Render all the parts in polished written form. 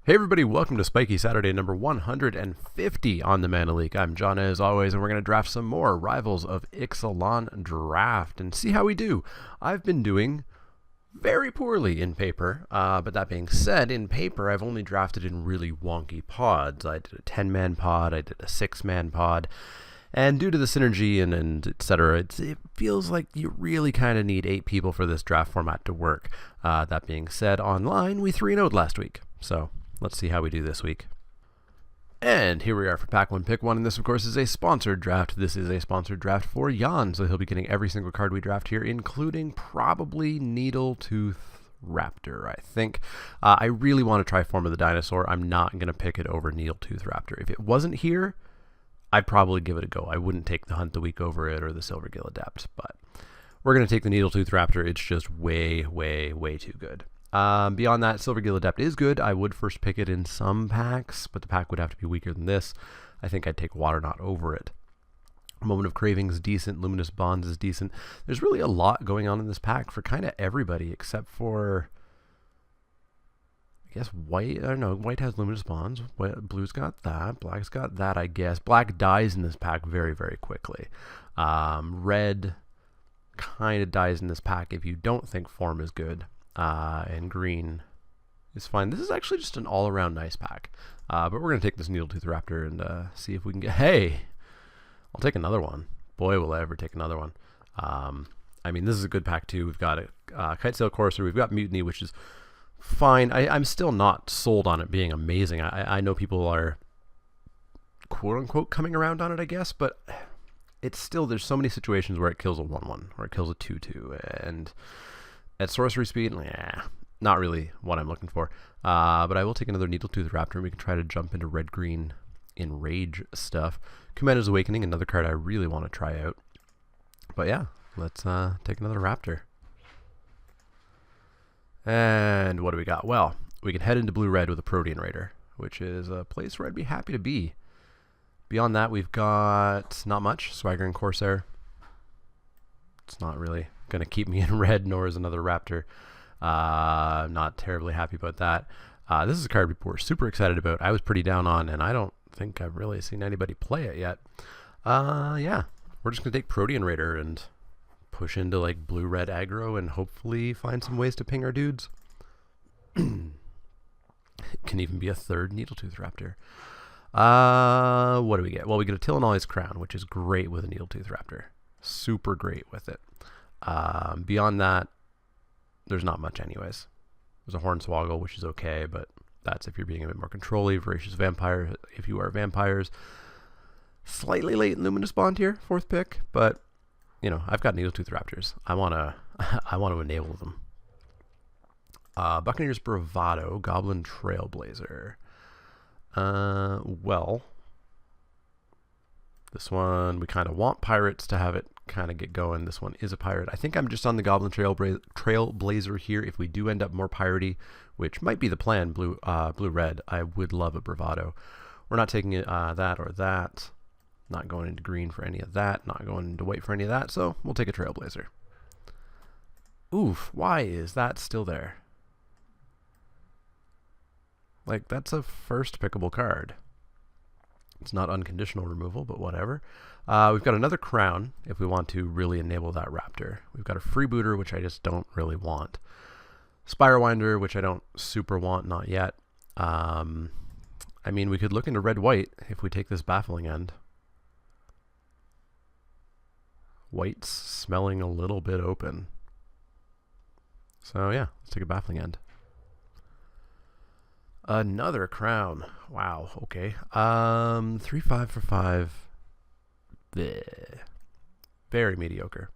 Hey everybody, welcome to Spikey Saturday number 150 on the Mana Leek. I'm John as always, and we're going to draft some more Rivals of Ixalan draft and see how we do. I've been doing very poorly in paper, but that being said, in paper I've only drafted in really wonky pods. I did a 10-man pod, I did a 6-man pod, and due to the synergy and etc., it feels like you really kind of need 8 people for this draft format to work. That being said, online we 3-0'd last week, so let's see how we do this week. And here we are for Pack 1, Pick 1, and this, of course, is a sponsored draft. This is a sponsored draft for Jan, so he'll be getting every single card we draft here, including probably Needletooth Raptor, I think. I really want to try Form of the Dinosaur. I'm not going to pick it over Needletooth Raptor. If it wasn't here, I'd probably give it a go. I wouldn't take the Hunt the Week over it or the Silvergill Adept, but we're going to take the Needletooth Raptor. It's just way, way, way too good. Beyond that, Silvergill Adept is good. I would first pick it in some packs, but the pack would have to be weaker than this. I think I'd take Waterknot over it. Moment of Craving is decent. Luminous Bonds is decent. There's really a lot going on in this pack for kind of everybody except for, I guess, white. I don't know. White has Luminous Bonds. Blue's got that. Black's got that, I guess. Black dies in this pack very, very quickly. Red kind of dies in this pack if you don't think Form is good. And green is fine. This is actually just an all-around nice pack. But we're going to take this Needletooth Raptor and see if we can get... Hey! I'll take another one. Boy, will I ever take another one. I mean, this is a good pack, too. We've got a Kitesail Courser. We've got Mutiny, which is fine. I'm still not sold on it being amazing. I know people are, quote-unquote, coming around on it, I guess. But it's still... There's so many situations where it kills a 1-1 or it kills a 2-2. And at sorcery speed, not really what I'm looking for. But I will take another Needletooth Raptor, and we can try to jump into red-green Enrage stuff. Commander's Awakening, another card I really want to try out. But yeah, let's take another Raptor. And what do we got? Well, we can head into blue-red with a Protean Raider, which is a place where I'd be happy to be. Beyond that, we've got not much. Swaggering Corsair. It's not really going to keep me in red, nor is another Raptor. I'm not terribly happy about that. This is a card people were super excited about. I was pretty down on, and I don't think I've really seen anybody play it yet. Yeah, we're just going to take Protean Raider and push into like blue-red aggro and hopefully find some ways to ping our dudes. It can even be a third Needletooth Raptor. What do we get? Well, we get a Tillinolly's Crown, which is great with a Needletooth Raptor. Super great with it. Beyond that, there's not much anyways. There's a Hornswoggle, which is okay, but that's if you're being a bit more control-y. Voracious Vampire, if you are vampires. Slightly late in Luminous Bond here, 4th pick, but, you know, I've got Needletooth Raptors. I want to enable them. Buccaneer's Bravado, Goblin Trailblazer. Well, this one, we kind of want pirates to have it kind of get going. This one is a pirate. I think I'm just on the Goblin Trailblazer here. If we do end up more piratey, which might be the plan, blue-red, I would love a Bravado. We're not taking it, that or that. Not going into green for any of that. Not going into white for any of that. So we'll take a Trailblazer. Oof, why is that still there? Like, that's a first pickable card. It's not unconditional removal, but whatever. We've got another Crown if we want to really enable that Raptor. We've got a Freebooter, which I just don't really want. Spirewinder, which I don't super want, not yet. I mean, we could look into red-white if we take this Baffling End. White's smelling a little bit open. So yeah, let's take a Baffling End. Another Crown. Wow, okay. 3-5 for 5. Bleh. Very mediocre.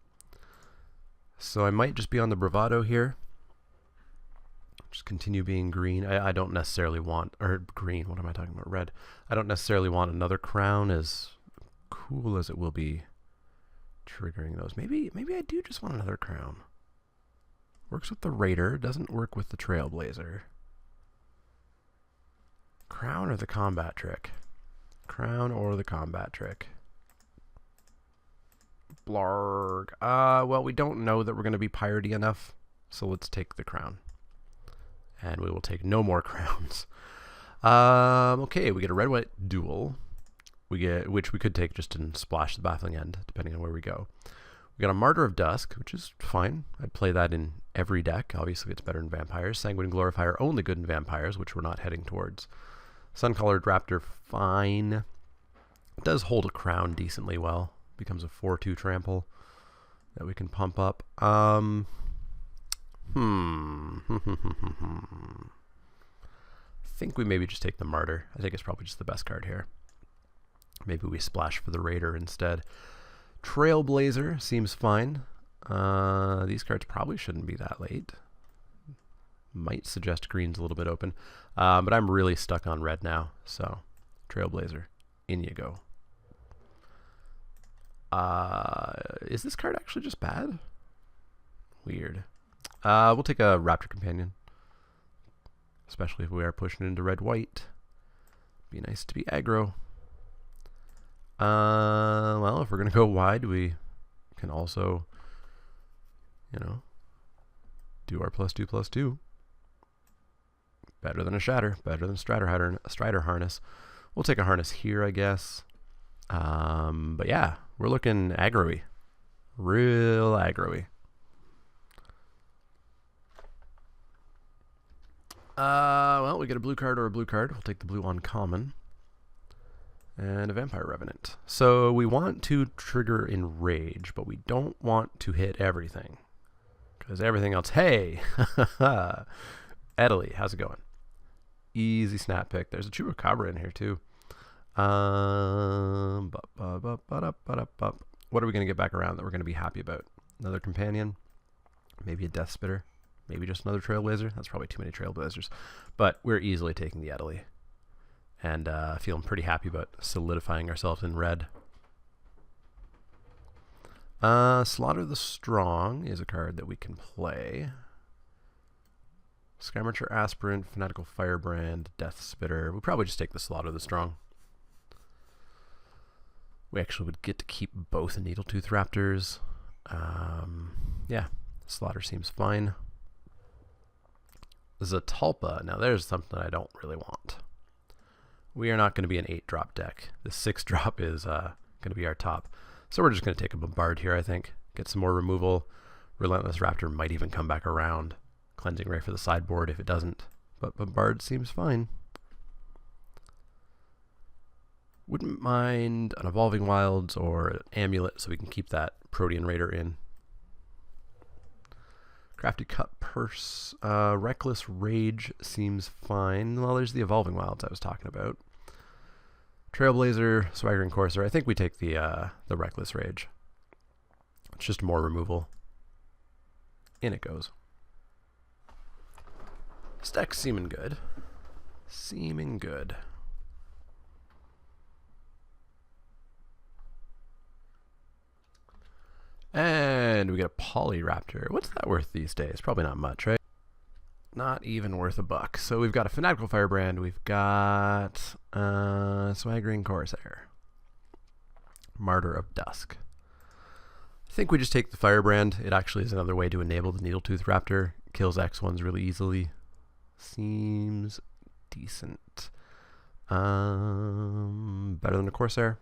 So I might just be on the Bravado here. Just continue being green. I don't necessarily want, or green, what am I talking about? Red. I don't necessarily want another Crown, as cool as it will be triggering those. Maybe I do just want another Crown. Works with the Raider, doesn't work with the Trailblazer. Crown or the Combat Trick? Crown or the Combat Trick? Blarg. Well, we don't know that we're going to be piratey enough, so let's take the Crown. And we will take no more crowns. Okay, we get a red-white duel. Which we could take just and splash the Baffling End, depending on where we go. We got a Martyr of Dusk, which is fine. I'd play that in every deck. Obviously, it's better in Vampires. Sanguine Glorifier, only good in Vampires, which we're not heading towards. Sun-Colored Raptor, fine. It does hold a crown decently well. Becomes a 4/2 trample that we can pump up. I think we maybe just take the Martyr. I think it's probably just the best card here. Maybe we splash for the Raider instead. Trailblazer seems fine. These cards probably shouldn't be that late. Might suggest green's a little bit open. But I'm really stuck on red now. So, Trailblazer. In you go. Is this card actually just bad? Weird. We'll take a Raptor Companion. Especially if we are pushing into red-white. Be nice to be aggro. Well, if we're going to go wide, we can also, do our +2/+2. Better than a Shatter. Better than Strider Harness. We'll take a Harness here, I guess. But yeah, we're looking aggro-y. Real aggro-y. Well, we get a blue card or a blue card. We'll take the blue uncommon. And a Vampire Revenant. So we want to trigger Enrage, but we don't want to hit everything. Because everything else... Hey! Italy, how's it going? Easy snap pick. There's a Chupacabra in here, too. What are we going to get back around that we're going to be happy about? Another Companion? Maybe a Death Spitter? Maybe just another Trailblazer? That's probably too many Trailblazers. But we're easily taking the Italy. And feeling pretty happy about solidifying ourselves in red. Slaughter the Strong is a card that we can play. Skymarcher Aspirant, Fanatical Firebrand, Death Spitter. We probably just take the Slaughter the Strong. We actually would get to keep both Needletooth Raptors. Yeah, Slaughter seems fine. Zatalpa. Now there's something I don't really want. We are not going to be an 8-drop deck. The 6-drop is going to be our top. So we're just going to take a Bombard here, I think. Get some more removal. Relentless Raptor might even come back around. Cleansing Ray for the sideboard if it doesn't. But Bombard seems fine. Wouldn't mind an Evolving Wilds or an Amulet so we can keep that Protean Raider in. Crafty Cut Purse. Reckless Rage seems fine. Well, there's the Evolving Wilds I was talking about. Trailblazer, Swaggering Courser. I think we take the Reckless Rage. It's just more removal. In it goes. This deck's seeming good. Seeming good. And we get a Polyraptor. What's that worth these days? Probably not much, right? Not even worth a buck. So we've got a Fanatical Firebrand. We've got Swaggering Corsair. Martyr of Dusk. I think we just take the Firebrand. It actually is another way to enable the Needletooth Raptor. Kills X1s really easily. Seems decent. Better than a Corsair.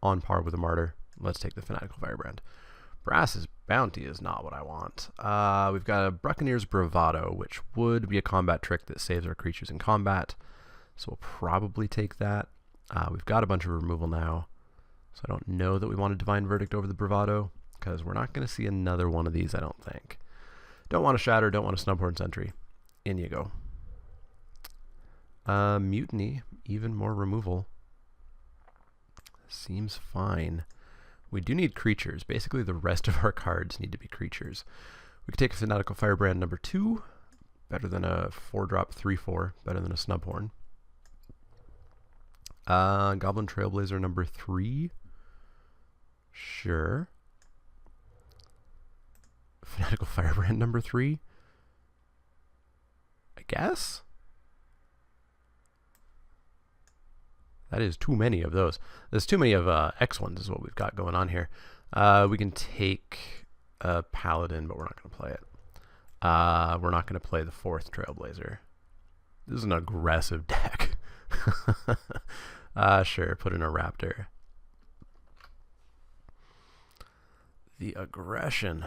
On par with a Martyr. Let's take the Fanatical Firebrand. Brass's Bounty is not what I want. We've got a Buccaneer's Bravado, which would be a combat trick that saves our creatures in combat. So we'll probably take that. We've got a bunch of removal now. So I don't know that we want a Divine Verdict over the Bravado, because we're not going to see another one of these, I don't think. Don't want a Shatter, don't want a Snubhorn Sentry. In you go. Mutiny, even more removal. Seems fine. We do need creatures. Basically, the rest of our cards need to be creatures. We could take a Fanatical Firebrand number 2. Better than a 4-drop 3/4. Better than a Snubhorn. Goblin Trailblazer number 3. Sure. Fanatical Firebrand number 3. I guess? That is too many of those. There's too many of X1s is what we've got going on here. We can take a Paladin, but we're not going to play it. We're not going to play the 4th Trailblazer. This is an aggressive deck. Sure, put in a raptor. The aggression.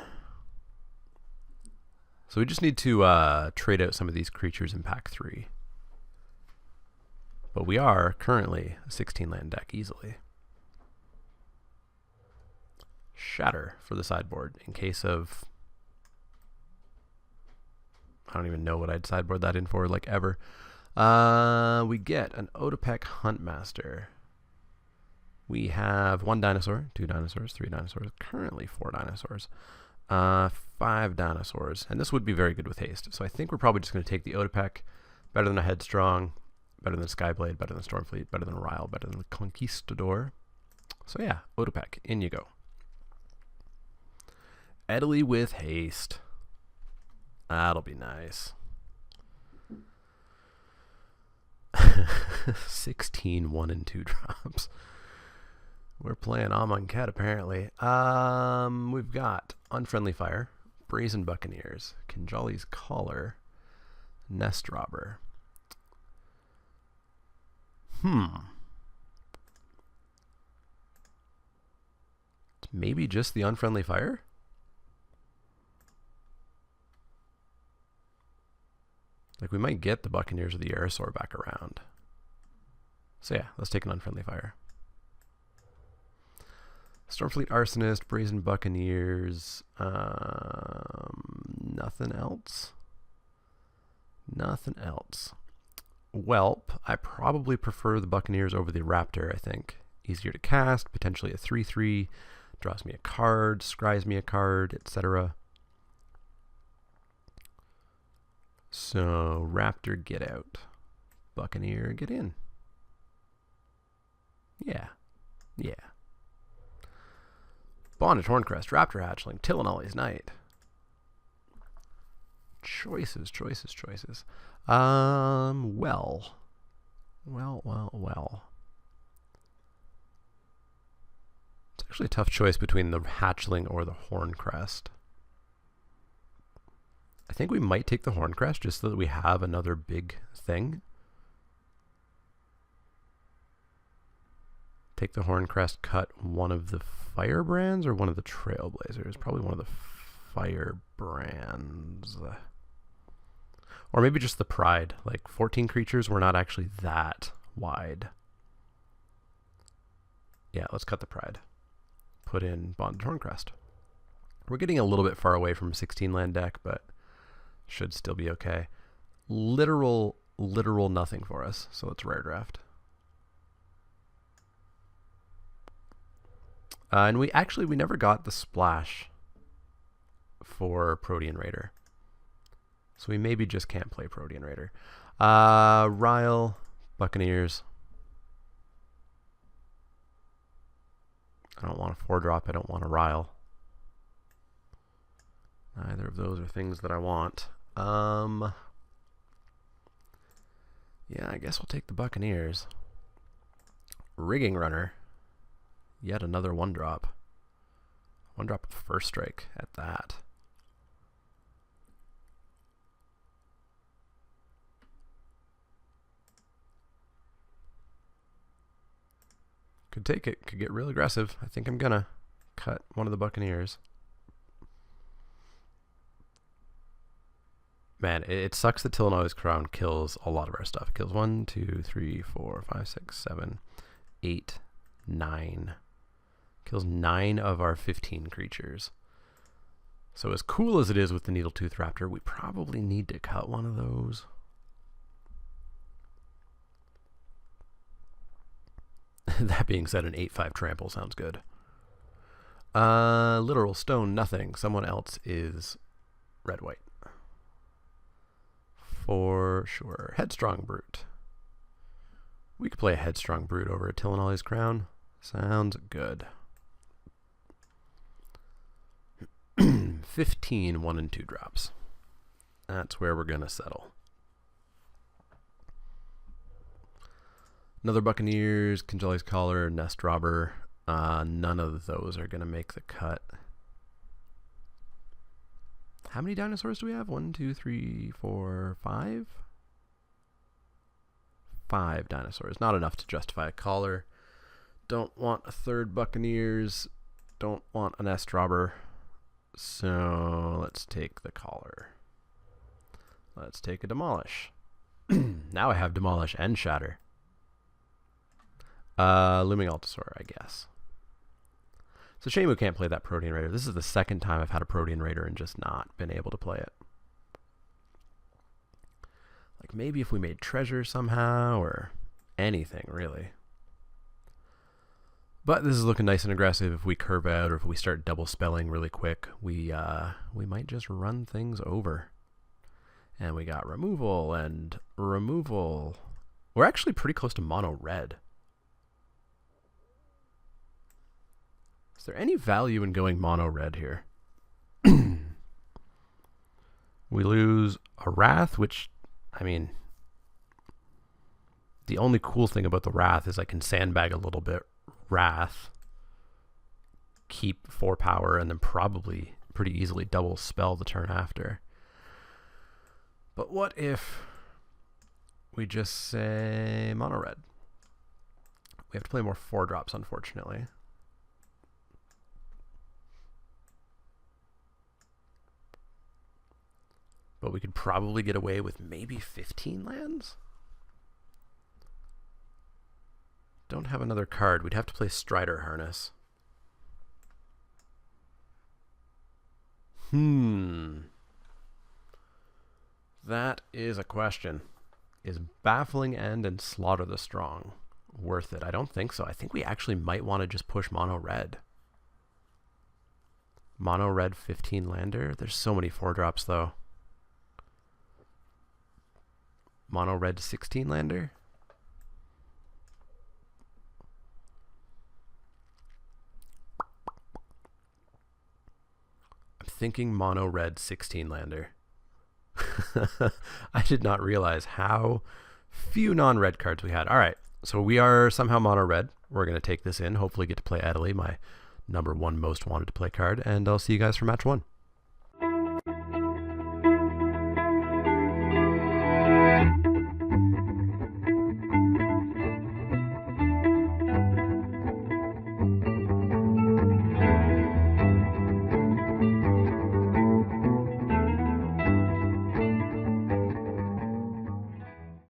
So we just need to trade out some of these creatures in pack 3. But we are currently a 16 land deck easily. Shatter for the sideboard in case of... I don't even know what I'd sideboard that in for, like, ever. We get an Otepec Huntmaster. We have 1 dinosaur, 2 dinosaurs, 3 dinosaurs, currently 4 dinosaurs, 5 dinosaurs, and this would be very good with haste. So I think we're probably just going to take the Otepec. Better than a Headstrong, better than Skyblade, better than Stormfleet, better than Ryle, better than the Conquistador. So yeah, Otepec, in you go. Edley with haste. That'll be nice. 16 1 and 2 drops. We're playing Amonkhet apparently. We've got Unfriendly Fire, Brazen Buccaneers, Kinjali's Collar, Nest Robber. Maybe just the Unfriendly Fire? Like, we might get the Buccaneers or the Aerosaur back around. So yeah, let's take an Unfriendly Fire. Stormfleet Arsonist, Brazen Buccaneers, nothing else? Nothing else. Whelp, I probably prefer the Buccaneers over the Raptor, I think. Easier to cast, potentially a 3/3, draws me a card, scries me a card, etc. So, Raptor, get out. Buccaneer, get in. Yeah. Yeah. Bonded Horncrest, Raptor Hatchling, Tillinolly's Knight. Choices, choices, choices. Well. It's actually a tough choice between the Hatchling or the Horncrest. I think we might take the Horncrest just so that we have another big thing. Take the Horncrest, cut one of the Firebrands or one of the Trailblazers? Probably one of the Firebrands. Or maybe just the Pride. Like 14 creatures, we're not actually that wide. Yeah, let's cut the Pride. Put in Bonded Horncrest. We're getting a little bit far away from a 16 land deck, but should still be okay. Literal nothing for us, so let's rare draft. And we never got the splash for Protean Raider. So we maybe just can't play Protean Raider. Ryle, Buccaneers. I don't want a 4-drop. I don't want a Ryle. Neither of those are things that I want. Yeah, I guess we'll take the Buccaneers. Rigging Runner. Yet another 1-drop. 1-drop with first strike at that. Could take it. Could get real aggressive. I think I'm gonna cut one of the Buccaneers. Man, it sucks that Tillinolly's Crown kills a lot of our stuff. It kills 1, 2, 3, 4, 5, 6, 7, 8, 9. Kills 9 of our 15 creatures. So as cool as it is with the Needletooth Raptor, we probably need to cut one of those. That being said, an 8/5 trample sounds good. Literal Stone, nothing. Someone else is red-white. For sure. Headstrong Brute. We could play a Headstrong Brute over a Tillinolly's Crown. Sounds good. 15 1 and 2 drops. That's where we're gonna settle. Another Buccaneers, Kinjali's Collar, Nest Robber. None of those are gonna make the cut. How many dinosaurs do we have? 1, 2, 3, 4, 5? 5 dinosaurs. Not enough to justify a collar. Don't want a third Buccaneers. Don't want a nest robber. So let's take the collar. Let's take a demolish. Now I have demolish and shatter. Looming Altosaur, I guess. It's a shame we can't play that Protean Raider. This is the second time I've had a Protean Raider and just not been able to play it. Like maybe if we made treasure somehow or anything really. But this is looking nice and aggressive. If we curve out or if we start double spelling really quick, we might just run things over. And we got removal and removal. We're actually pretty close to mono red. Is there any value in going mono red here? We lose a Wrath, which, I mean, the only cool thing about the Wrath is I can sandbag a little bit. Wrath, keep 4 power, and then probably pretty easily double spell the turn after. But what if we just say mono red? We have to play more 4-drops, unfortunately. But we could probably get away with maybe 15 lands? Don't have another card. We'd have to play Strider Harness. That is a question. Is Baffling End and Slaughter the Strong worth it? I don't think so. I think we actually might want to just push mono red. Mono red 15 lander. There's so many 4-drops though. Mono red 16 lander. Thinking mono red 16 lander. I did not realize how few non-red cards we had. All right, so we are somehow mono red. We're going to take this in, hopefully get to play Adelie, my #1 most wanted to play card, and I'll see you guys for match 1.